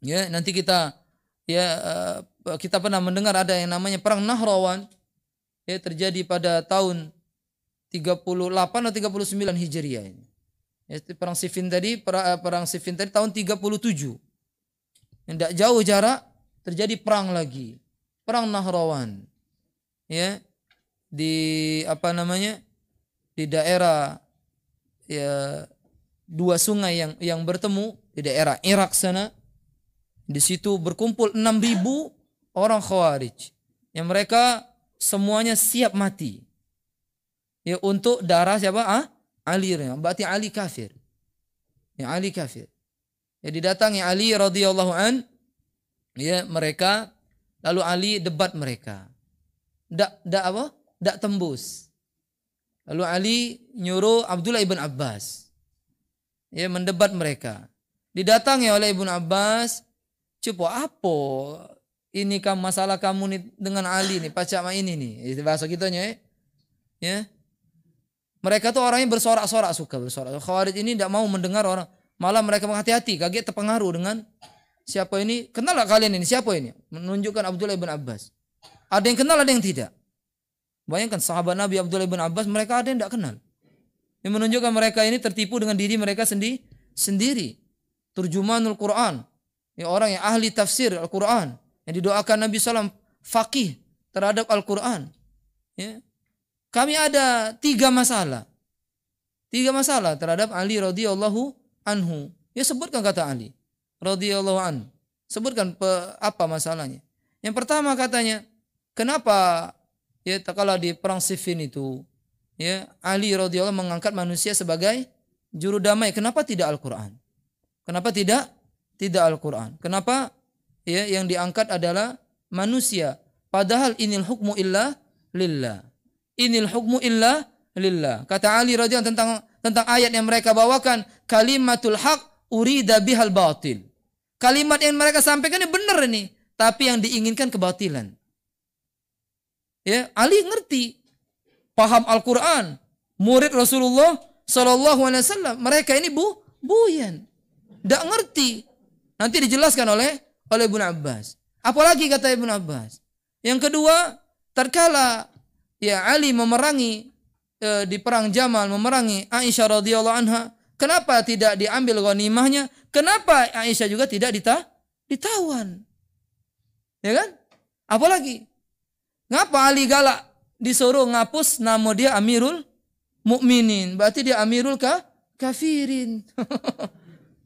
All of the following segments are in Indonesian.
Ya, nanti kita kita pernah mendengar ada yang namanya perang Nahrawan, ya, terjadi pada tahun 38 atau 39 Hijriah ini. Ya, perang Siffin tadi, tahun 37. Tidak jauh jarak terjadi perang lagi. Perang Nahrawan. Ya, di di daerah, ya, dua sungai yang bertemu di daerah Irak sana. Di situ berkumpul 6.000 orang Khawarij yang mereka semuanya siap mati. Ya, untuk darah siapa? Ali. Berarti Ali kafir. Ya, Ali kafir. Ya, didatangi Ali radhiyallahu an, ya, mereka, lalu Ali debat mereka. Dak tembus. Lalu Ali nyuruh Abdullah ibn Abbas, ya, mendebat mereka. Didatangi oleh Ibn Abbas, "Coba apa ini masalah kamu nih dengan Ali nih, pacama ini nih." Itu bahasa kitanya, ya. Mereka tuh orangnya bersorak-sorak, suka bersorak. Khawarij ini tidak mau mendengar orang, malah mereka menghati-hati, kaget terpengaruh dengan siapa ini. Kenal gak kalian ini? Siapa ini? Menunjukkan Abdullah ibn Abbas. Ada yang kenal, ada yang tidak. Bayangkan sahabat Nabi Abdullah ibn Abbas, mereka ada yang tidak kenal. Yang menunjukkan mereka ini tertipu dengan diri mereka sendiri. Turjumanul Quran, ya, orang yang ahli tafsir Al-Quran, yang didoakan Nabi SAW faqih terhadap Al-Quran. Ya. Kami ada 3 masalah. 3 masalah terhadap Ali radhiyallahu anhu. Ya, sebutkan kata Ali radhiyallahu anhu. Sebutkan apa masalahnya. Yang pertama katanya, kenapa, ya, kalau di perang Siffin itu, ya, Ali radhiyallahu mengangkat manusia sebagai juru damai, kenapa tidak Al-Quran? Kenapa tidak Al-Quran? Kenapa, ya, yang diangkat adalah manusia? Padahal inil hukmu illa lillah. Inil hukmu illa lillah. Kata Ali radhiyallahu tentang ayat yang mereka bawakan, kalimatul haq urida bihal batil. Kalimat yang mereka sampaikan ini benar ini, tapi yang diinginkan kebatilan. Ya, Ali ngerti, paham Al-Quran, murid Rasulullah sallallahu alaihi wasallam. Mereka ini buyan, tidak ngerti. Nanti dijelaskan oleh Ibn Abbas. Apalagi kata Ibn Abbas. Yang kedua, tatkala, ya, Ali memerangi di perang Jamal, memerangi Aisyah radhiyallahu anha, kenapa tidak diambil ghanimahnya? Kenapa Aisyah juga tidak ditawan? Ya kan? Apalagi, ngapa Ali galak disuruh ngapus nama dia Amirul Mukminin? Berarti dia Amirul Kafirin.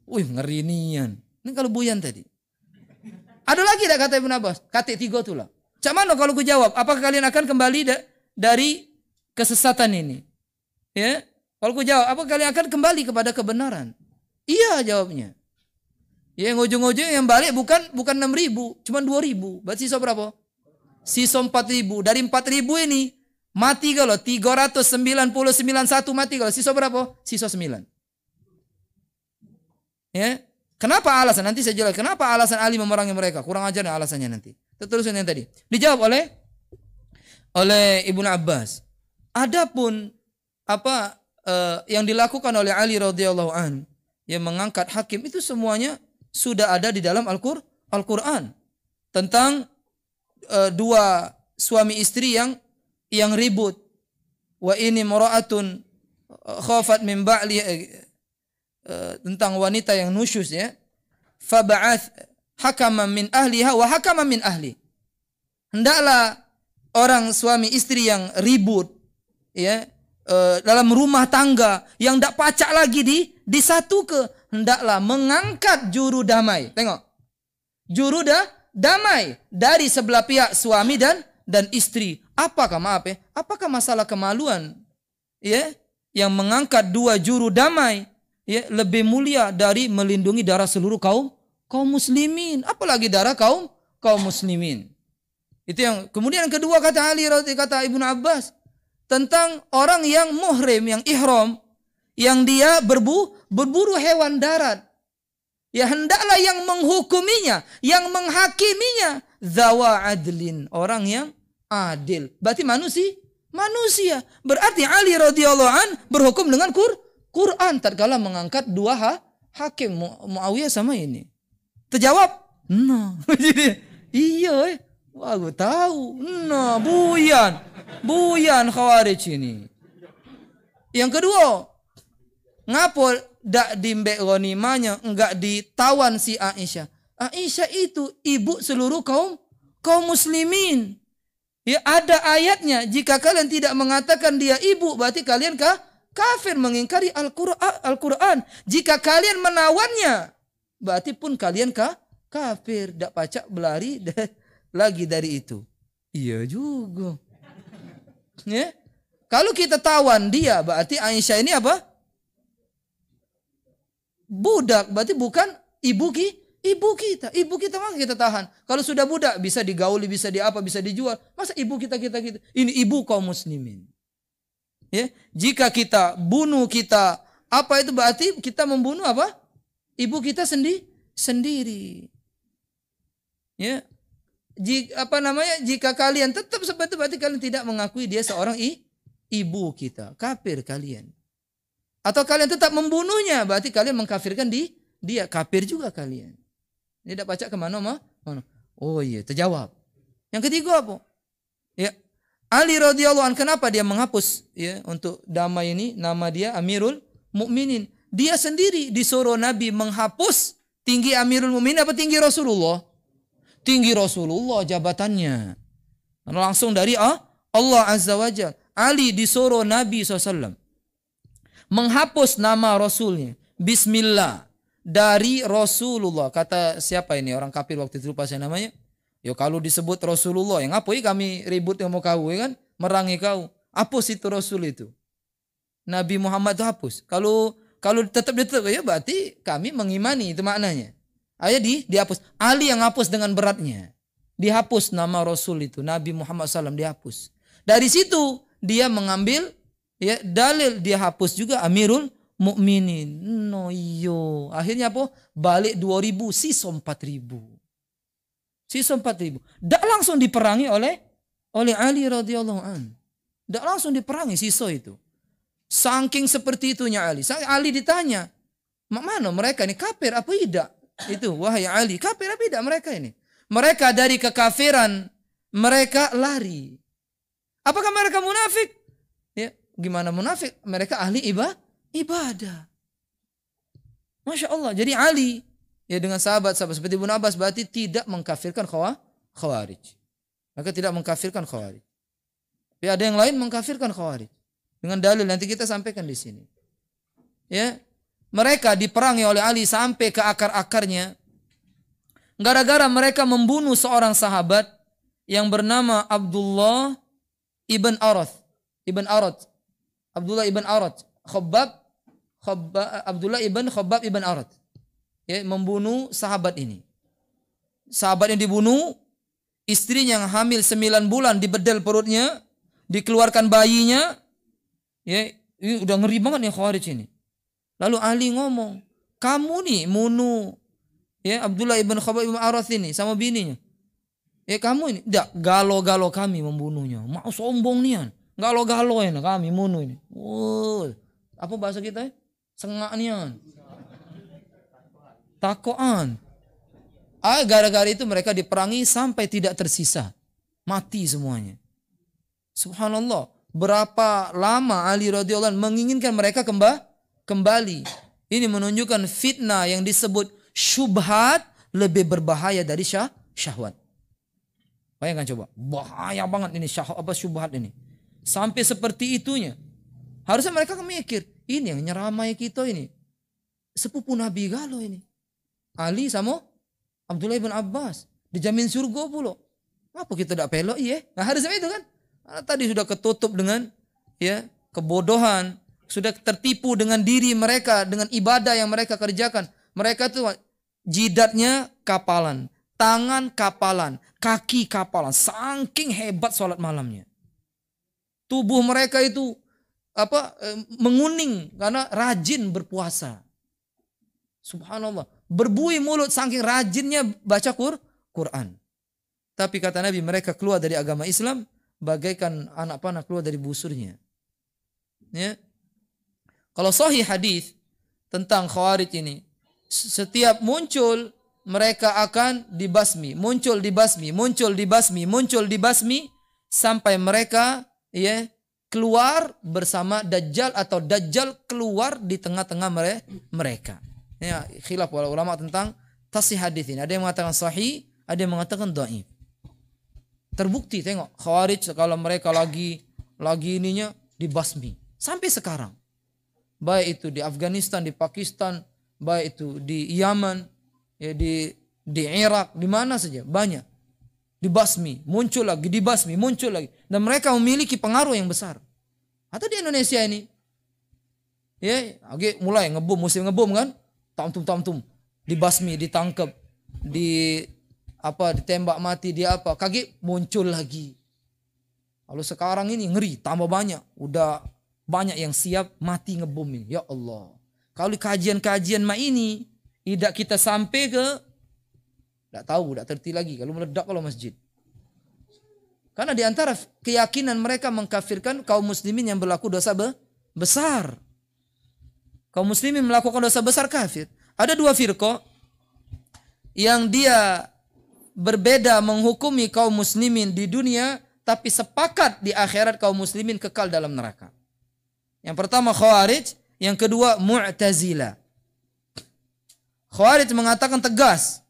Wih, ngeri nian. Ini kalau buyan tadi. Ada lagi tak kata Ibn Abbas? Kata 3 tu lah. Cak mana kalau ku jawab? Apakah kalian akan kembali dari kesesatan ini? Ya, kalau ku jawab, apakah kalian akan kembali kepada kebenaran? Iya jawabnya. Ya, yang ujung-ujung yang balik bukan 6.000, cuma 2.000. Berarti sisa berapa? Sisa 4.000. Dari 4.000 ini mati kalau 399 mati kalau, sisa berapa? Sisa 9. Ya. Kenapa alasan? Nanti saya jelaskan. Kenapa alasan Ali memerangi mereka? Kurang ajar alasannya nanti. Teruskan yang tadi. Dijawab oleh Ibnu Abbas. Adapun apa yang dilakukan oleh Ali radhiyallahu an, yang mengangkat hakim, itu semuanya sudah ada di dalam Al-Quran. Tentang 2 suami istri yang ribut. Wa ini mara'atun khafat min ba'li, tentang wanita yang nusyus, ya. Faba'ath hakaman min ahliha wa hakaman min ahli. Hendaklah orang suami istri yang ribut, ya, dalam rumah tangga yang tidak pacak lagi di satu hendaklah mengangkat juru damai. Tengok. Juru damai dari sebelah pihak suami dan istri. Apakah masalah kemaluan, ya, yang mengangkat 2 juru damai, ya, lebih mulia dari melindungi darah seluruh kaum muslimin, apalagi darah kaum muslimin. Itu yang kemudian yang kedua kata Ali, kata Ibnu Abbas, tentang orang yang muhrim, yang ihram, yang dia berburu hewan darat. Ya, hendaklah yang menghukuminya, yang menghakiminya zawa adlin, orang yang adil. Berarti manusia. Berarti Ali radhiyallahu an berhukum dengan Quran tatkala mengangkat 2 hakim, Muawiyah sama ini. Terjawab Nah, jadi iya wah gue tahu. Nah, buyan Khawarij ini. Yang kedua, ngapo dak dimbek ghanimahnya enggak ditawan si Aisyah. Aisyah itu ibu seluruh kaum muslimin. Ya ada ayatnya, jika kalian tidak mengatakan dia ibu, berarti kalian kafir mengingkari Al-Quran. Jika kalian menawannya, berarti pun kalian kafir. Dak pacak berlari lagi dari itu. Iya juga. Ya. Kalau kita tawan dia, berarti Aisyah ini apa? Budak, berarti bukan ibu kita. Ibu kita maka kita tahan. Kalau sudah budak bisa digauli, bisa diapa, bisa dijual. Masa ibu kita. Ini ibu kaum muslimin. Ya, jika kita bunuh kita, apa itu berarti kita membunuh apa? Ibu kita sendiri. Ya. Jika kalian tetap seperti itu berarti kalian tidak mengakui dia seorang ibu kita. Kafir kalian. Atau kalian tetap membunuhnya, berarti kalian mengkafirkan dia. Kafir juga kalian. Tidak baca kemana mana? Oh iya, terjawab. Yang ketiga apa? Ya, Ali radhiyallahu anhu, kenapa dia menghapus ya untuk damai ini? Nama dia Amirul Mukminin. Dia sendiri disuruh Nabi menghapus tinggi Amirul Mukminin apa tinggi Rasulullah? Tinggi Rasulullah jabatannya. Langsung dari Allah Azza wa Jalla. Ali disuruh Nabi SAW menghapus nama Rasulnya. Bismillah. Dari Rasulullah. Kata siapa ini? Orang kafir waktu itu lupa saya namanya. Yo kalau disebut Rasulullah. Yang apa kami ribut yang mau kau kan? Merangi kau. Hapus itu Rasul itu. Nabi Muhammad itu hapus. Kalau tetap ya berarti kami mengimani itu maknanya. Ayo dihapus. Ali yang hapus dengan beratnya. Dihapus nama Rasul itu. Nabi Muhammad SAW dihapus. Dari situ dia mengambil ya dalil, dia hapus juga Amirul Mukminin. No iyo. Akhirnya apa? Balik 2000, sisa 4000. Sisa 4000. Dak langsung diperangi oleh Ali radhiyallahu an. Dak langsung diperangi sisa itu. Saking seperti itunya Ali. Ali ditanya, "Mana mereka ini kafir apa tidak?" Itu, wahai Ali, kafir apa tidak mereka ini? Mereka dari kekafiran mereka lari. Apakah mereka munafik? Ya, gimana munafik? Mereka ahli ibadah. Masya Allah. Jadi Ali ya dengan sahabat-sahabat seperti Ibnu Abbas berarti tidak mengkafirkan Khawarij. Maka tidak mengkafirkan Khawarij. Tapi ada yang lain mengkafirkan Khawarij. Dengan dalil nanti kita sampaikan di sini. Ya, mereka diperangi oleh Ali sampai ke akar-akarnya. Gara-gara mereka membunuh seorang sahabat yang bernama Abdullah ibn Arath. Abdullah ibn Arath. Abdullah ibn Khabbab ibn Arath. Ya, membunuh sahabat ini. Sahabat yang dibunuh, istrinya yang hamil 9 bulan dibedel perutnya, dikeluarkan bayinya. Ya, ini udah ngeri banget nih Khawarij ini. Lalu Ali ngomong, kamu nih bunuh ya Abdullah ibn Khabbab ibn Arath ini sama bininya. Ya kamu ini, enggak, galo-galo kami membunuhnya. Mau sombong nian. Galo-galo ya kami bunuh ini. Oh, apa bahasa kita? Sengak nian. Takoan. Gara-gara itu mereka diperangi sampai tidak tersisa. Mati semuanya. Subhanallah. Berapa lama Ali radhiyallahu anhu menginginkan mereka kembali. Ini menunjukkan fitnah yang disebut syubhat lebih berbahaya dari syahwat. Bayangkan coba, bahaya banget ini syubhat ini. Sampai seperti itunya. Harusnya mereka mikir, ini yang nyeramai kita ini. Sepupu Nabi galau ini. Ali sama Abdullah bin Abbas. Dijamin surga pula. Apa kita tidak pelok iya? Nah harusnya itu kan. Karena tadi sudah ketutup dengan ya kebodohan. Sudah tertipu dengan diri mereka. Dengan ibadah yang mereka kerjakan. Mereka tuh jidatnya kapalan. Tangan kapalan, kaki kapalan, saking hebat sholat malamnya. Tubuh mereka itu menguning karena rajin berpuasa. Subhanallah, berbuih mulut saking rajinnya baca Quran. Tapi kata Nabi mereka keluar dari agama Islam bagaikan anak panah keluar dari busurnya. Ya. Kalau sahih hadis tentang Khawarij ini, setiap muncul mereka akan dibasmi, muncul dibasmi, muncul dibasmi, muncul dibasmi sampai mereka ya keluar bersama Dajjal atau Dajjal keluar di tengah-tengah mereka. Ya, khilaf para ulama tentang tasih hadis ini. Ada yang mengatakan sahih, ada yang mengatakan dhaif. Terbukti tengok Khawarij kalau mereka lagi ininya dibasmi sampai sekarang. Baik itu di Afghanistan, di Pakistan, baik itu di Yaman, ya di Irak, di mana saja banyak dibasmi, muncul lagi, dibasmi, muncul lagi, dan mereka memiliki pengaruh yang besar. Atau di Indonesia ini, ya, mulai ngebom, musim ngebom kan, tamtum, dibasmi, ditangkap, ditembak mati, kaget muncul lagi. Lalu sekarang ini ngeri, tambah banyak, udah banyak yang siap mati ngebom ini. Ya Allah, kalau kajian-kajian ini tidak kita sampai ke, tidak tahu, tidak terti lagi kalau meledak kalau masjid. Karena di antara keyakinan mereka mengkafirkan kaum muslimin yang berlaku dosa besar. Kaum muslimin melakukan dosa besar kafir. Ada dua firqah yang dia berbeda menghukumi kaum muslimin di dunia, tapi sepakat di akhirat kaum muslimin kekal dalam neraka. Yang pertama Khawarij, yang kedua Mu'tazilah. Khawarij mengatakan tegas.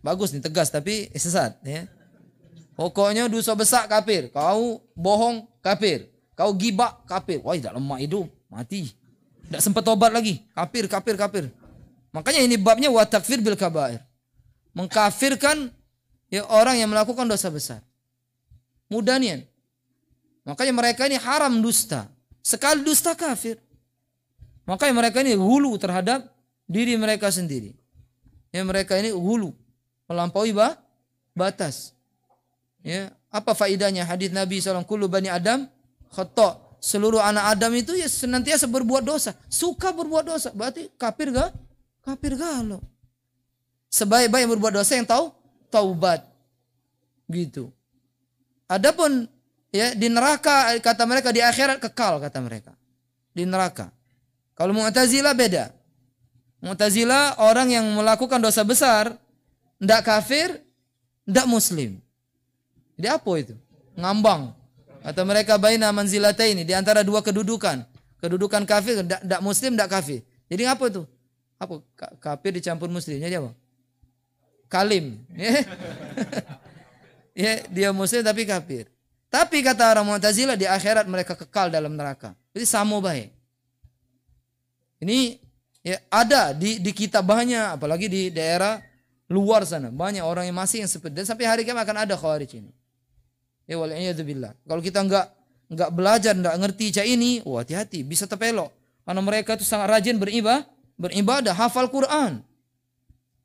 Bagus nih tegas tapi sesat ya. Pokoknya dosa besar kafir, kau bohong kafir, kau gibah kafir. Wah, tidak lemah hidup, mati. Tidak sempat tobat lagi, kafir. Makanya ini babnya wa takfir bil kabair. Mengkafirkan ya orang yang melakukan dosa besar. Mudah nih. Makanya mereka ini haram dusta. Sekali dusta kafir. Makanya mereka ini hulu terhadap diri mereka sendiri. Ya, mereka ini hulu, melampaui batas. Ya, apa faedahnya hadis Nabi SAW, kullu bani Adam khata'. Seluruh anak Adam itu ya senantiasa berbuat dosa, suka berbuat dosa. Berarti kafir gak? Kafir galau. Sebaik-baik yang berbuat dosa yang tahu taubat. Gitu. Adapun ya di neraka kata mereka, di akhirat kekal kata mereka. Di neraka. Kalau Mu'tazilah beda. Mu'tazilah orang yang melakukan dosa besar, ndak kafir, ndak muslim. Jadi apa itu? Ngambang. Atau mereka baina manzilataini, di antara dua kedudukan. Kedudukan kafir, ndak muslim, ndak kafir. Jadi apa itu? Apa? Kafir dicampur muslim. Jadi apa? Kalim. Ya, dia muslim tapi kafir. Tapi kata orang Mu'tazilah di akhirat mereka kekal dalam neraka. Jadi sama baik. Ini ya ada di kita banyak, apalagi di daerah luar sana. Banyak orang yang masih yang seperti, dan sampai hari kiamat akan ada Khawarij ini. Ya wal'iyadzubillah. Kalau kita enggak belajar, enggak ngerti cak ini, wah hati-hati, bisa terpelok. Karena mereka itu sangat rajin beribadah, hafal Quran.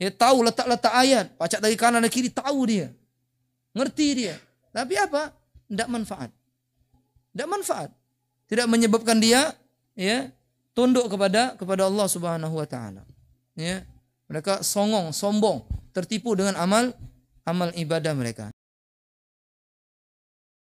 Ya tahu letak-letak ayat, pacak dari kanan dan kiri, tahu dia. Ngerti dia. Tapi apa? Enggak manfaat. Enggak manfaat. Tidak menyebabkan dia ya tunduk kepada Allah Subhanahu wa taala. Ya. Mereka sombong, tertipu dengan amal ibadah mereka.